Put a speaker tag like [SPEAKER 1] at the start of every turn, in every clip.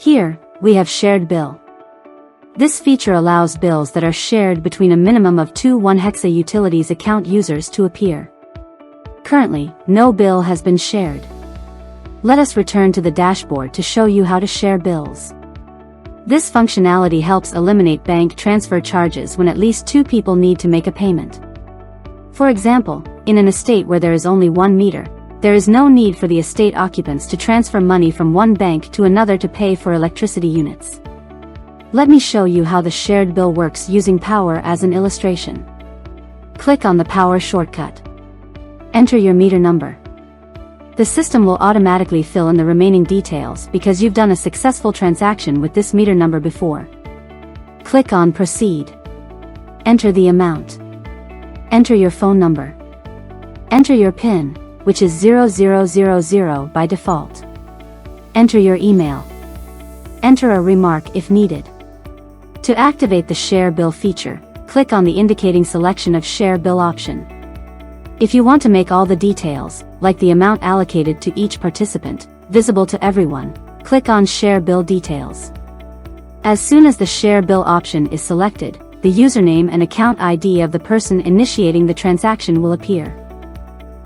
[SPEAKER 1] Here, we have Shared Bill. This feature allows bills that are shared between a minimum of 2 OneHexa Utilities account users to appear. Currently, no bill has been shared. Let us return to the dashboard to show you how to share bills. This functionality helps eliminate bank transfer charges when at least 2 people need to make a payment. For example, in an estate where there is only 1 meter, there is no need for the estate occupants to transfer money from one bank to another to pay for electricity units. Let me show you how the shared bill works using Power as an illustration. Click on the Power shortcut. Enter your meter number. The system will automatically fill in the remaining details because you've done a successful transaction with this meter number before. Click on Proceed. Enter the amount. Enter your phone number. Enter your PIN, which is 0000 by default. Enter your email. Enter a remark if needed. To activate the Share Bill feature, click on the indicating selection of Share Bill option. If you want to make all the details, like the amount allocated to each participant, visible to everyone, click on Share Bill Details. As soon as the Share Bill option is selected, the username and account ID of the person initiating the transaction will appear.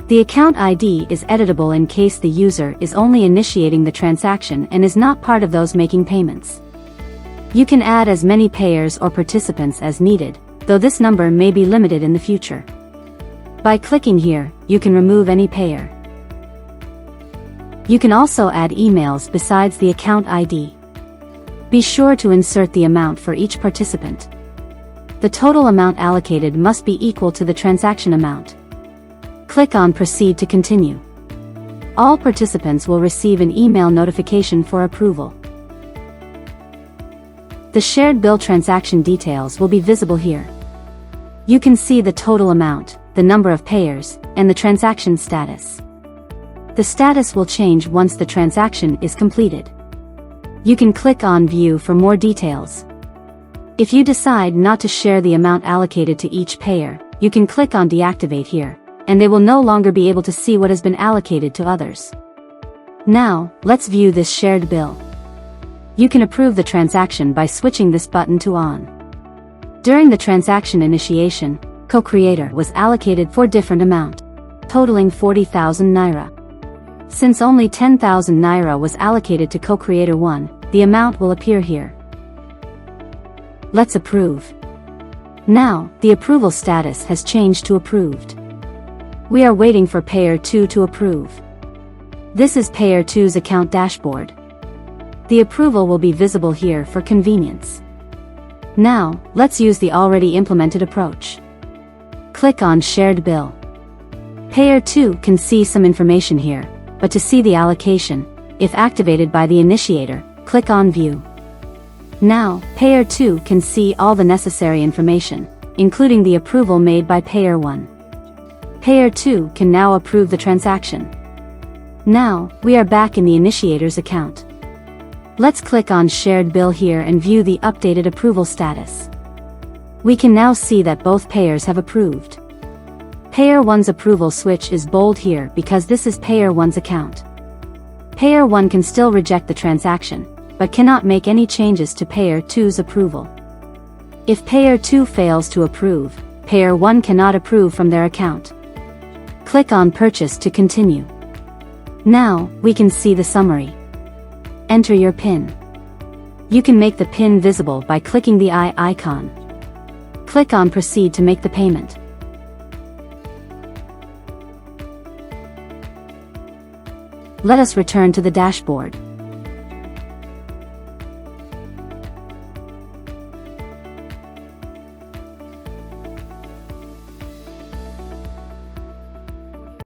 [SPEAKER 1] The account ID is editable in case the user is only initiating the transaction and is not part of those making payments. You can add as many payers or participants as needed, though this number may be limited in the future. By clicking here, you can remove any payer. You can also add emails besides the account ID. Be sure to insert the amount for each participant. The total amount allocated must be equal to the transaction amount. Click on Proceed to continue. All participants will receive an email notification for approval. The shared bill transaction details will be visible here. You can see the total amount, the number of payers, and the transaction status. The status will change once the transaction is completed. You can click on View for more details. If you decide not to share the amount allocated to each payer, you can click on Deactivate here, and they will no longer be able to see what has been allocated to others. Now, let's view this shared bill. You can approve the transaction by switching this button to On. During the transaction initiation, co-creator was allocated for different amount, totaling 40,000 Naira. Since only 10,000 Naira was allocated to co-creator 1, the amount will appear here. Let's approve. Now, the approval status has changed to Approved. We are waiting for Payer 2 to approve. This is Payer 2's account dashboard. The approval will be visible here for convenience. Now, let's use the already implemented approach. Click on Shared Bill. Payer 2 can see some information here, but to see the allocation, if activated by the initiator, click on View. Now, Payer 2 can see all the necessary information, including the approval made by Payer 1. Payer 2 can now approve the transaction. Now, we are back in the initiator's account. Let's click on Shared Bill here and view the updated approval status. We can now see that both payers have approved. Payer 1's approval switch is bold here because this is Payer 1's account. Payer 1 can still reject the transaction, but cannot make any changes to Payer 2's approval. If Payer 2 fails to approve, Payer 1 cannot approve from their account. Click on Purchase to continue. Now, we can see the summary. Enter your PIN. You can make the PIN visible by clicking the eye icon. Click on Proceed to make the payment. Let us return to the dashboard.